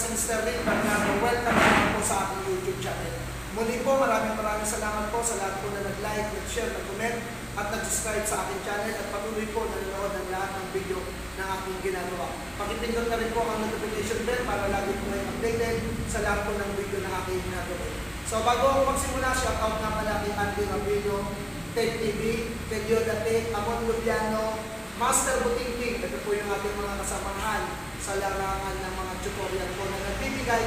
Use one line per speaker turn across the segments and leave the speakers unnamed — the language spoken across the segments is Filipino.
Justin Sterling, welcome naman po sa aking YouTube channel. Muli po, maraming salamat po sa lahat po na nag-like, nag-share, nag-comment at nag-subscribe sa aking channel at patuloy po nanonood ng lahat ng video na aking ginagawa. Pakipindot na rin po ang notification bell para lagi po kayo updated sa lahat po ng video na aking ginagawa. So bago ako magsimula, shoutout na pala kay Andy Rabino, Tech TV, kay Yoda Tech, Amon Lubiano, Master Buting-Ting. Ito po yung ating mga kasamahan sa larangan ng mga tutorial po na nagbibigay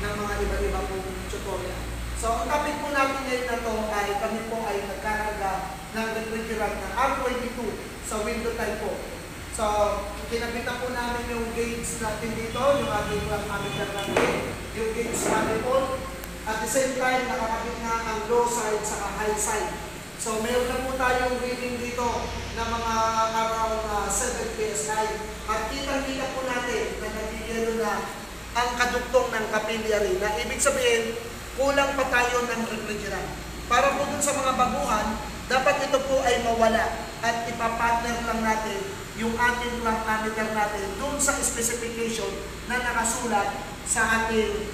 ng mga iba-iba pong tutorial. So, ang topic po natin ngayon na to ay kami po ay nagkarga ng refrigerant na R22 sa window type po. So, kinabitan po namin yung gauge natin dito, yung ating ammeter natin, yung gauge manifold. At the same time, nakakabit na ang low side sa high side. So, mayroon na po tayong reading dito na mga around 7 PSI. At kitang-kita po natin na nagigilo na ang kadugtong ng capillary. Na ibig sabihin, kulang pa tayo ng refrigerant. Para po dun sa mga baguhan, dapat ito po ay mawala at ipapartner lang natin yung ating plug ammeter natin dun sa specification na nakasulat sa ating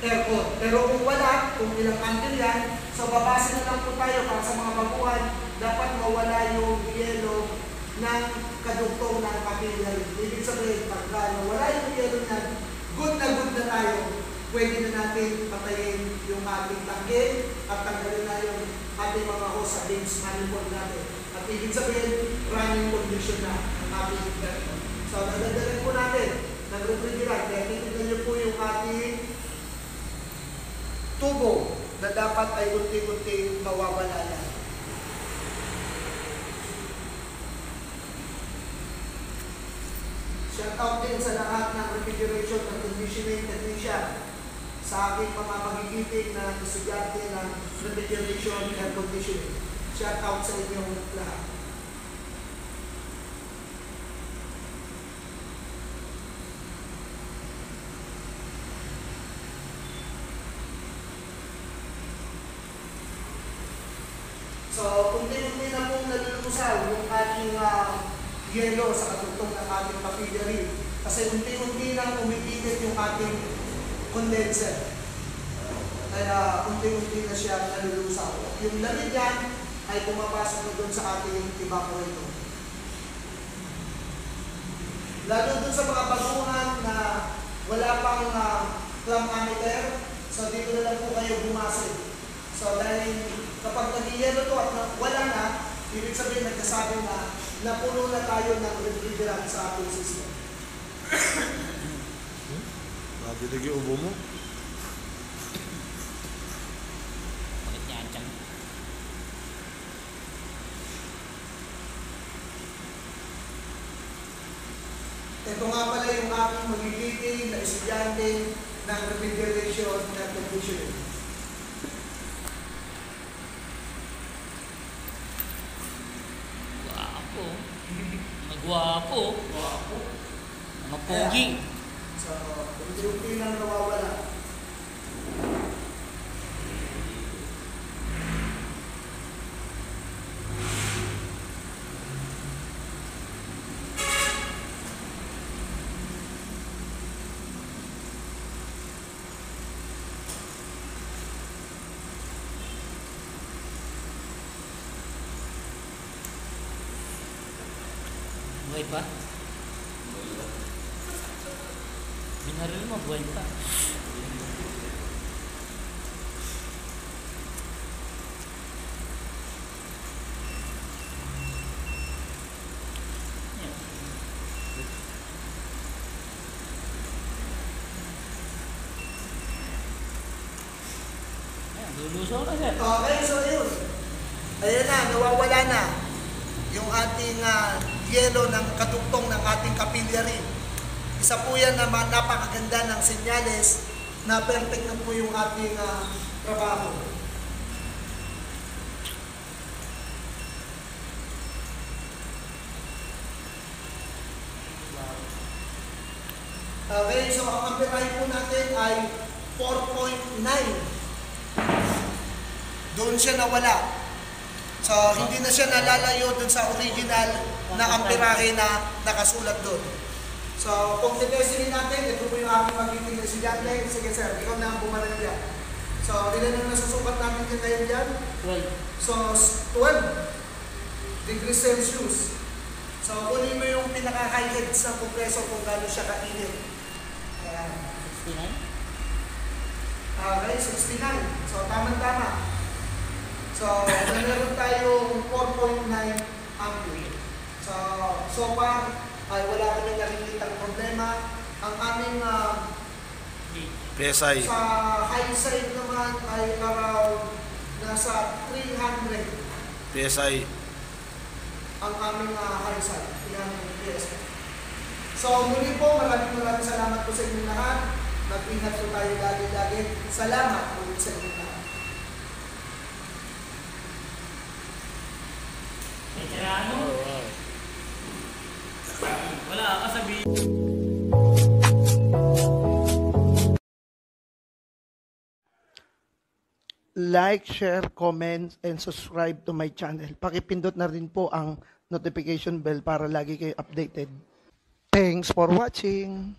aircon. Pero kung wala, kung ilang ampere yan, so babase na lang po tayo para sa mga baguhan, dapat mawala yung yelo ng kadugtong ng capillary. Ibig sabihin, pagka nawala yung yelo niyan, good na tayo. Pwede na natin patayin yung ating tangke at tanggalin na yung ating mga hose sa gauge manifold natin. At ibig sabihin, running condition na ang ating aircon. So, nadadalhin po natin ng refrigerant. Kaya titignan niyo po yung ating tubo na dapat ay unti-unti mawawala yan. Shout out din sa lahat ng refrigeration at conditioning technician sa aking mga magigiting na estudyante ng refrigeration and conditioning. Shout out sa inyong lahat. So, unti-unti na pong nalulusaw yung ating yelo sa katugtong ng ating capillary. Kasi unti-unti nang umiinit yung ating condenser. Kaya unti-unti na siya nalulusaw. Yung lamig yan ay pumapasok na doon sa ating evaporator. Lalo doon sa mga baguhan na wala pang clamp ammeter, so dito na lang po kayo bumase. So dahil kapag nag-yelo to at wala na, ibig sabihin nagkasabi na napuno na tayo ng refrigerant sa ating system.
Nadidig yung ubo mo?
Bakit niya ang tiyan?
Ito nga pala yung aking magigiting na estudyante ng refrigeration and conditioning.
Gwapo. Magwapo. Mga pogi.
So, unti-unti lang nawawala.
Buhay pa? Binaril mo, buhay pa. Yan. Ayan, lulusaw na siya.
Okay, so yun. Ayan na, nawawala na yung ating yelo ng kadugtong ng ating capillary. Isa po yan na napakaganda ng senyales na perfect na po yung ating trabaho. Okay, so ang amperahe po natin ay 4.9. Doon siya nawala. So, hindi na siya nalalayo dun sa original na amperahe na nakasulat doon. So, kung titestingin natin, ito po yung aking magiging estudyante, sige sir, ikaw na ang bumaril dyan. So, ilan ang nasusukat natin dyan ngayon dyan?
12.
So, 12 degrees Celsius. So, kunin mo yung pinaka-high head sa compressor kung gano'n siya kainit. Ayan.
69?
Okay, 69. So, tama-tama. So, meron tayong 4.9 ampere. So far, ay wala kami nakikitang problema. Ang aming
PSI.
sa high side naman ay around nasa 300
PSI.
ang aming high side. 300 PSI. So muli po, maraming salamat po sa inyong lahat. Mag-ingat po tayo lagi-lagi. Salamat ulit sa inyong lahat.
Veterano?
Alright.
Wala ka sabihin.
Like, share, comment, and subscribe to my channel. Pakipindot na rin po ang notification bell para lagi kayo updated. Thanks for watching!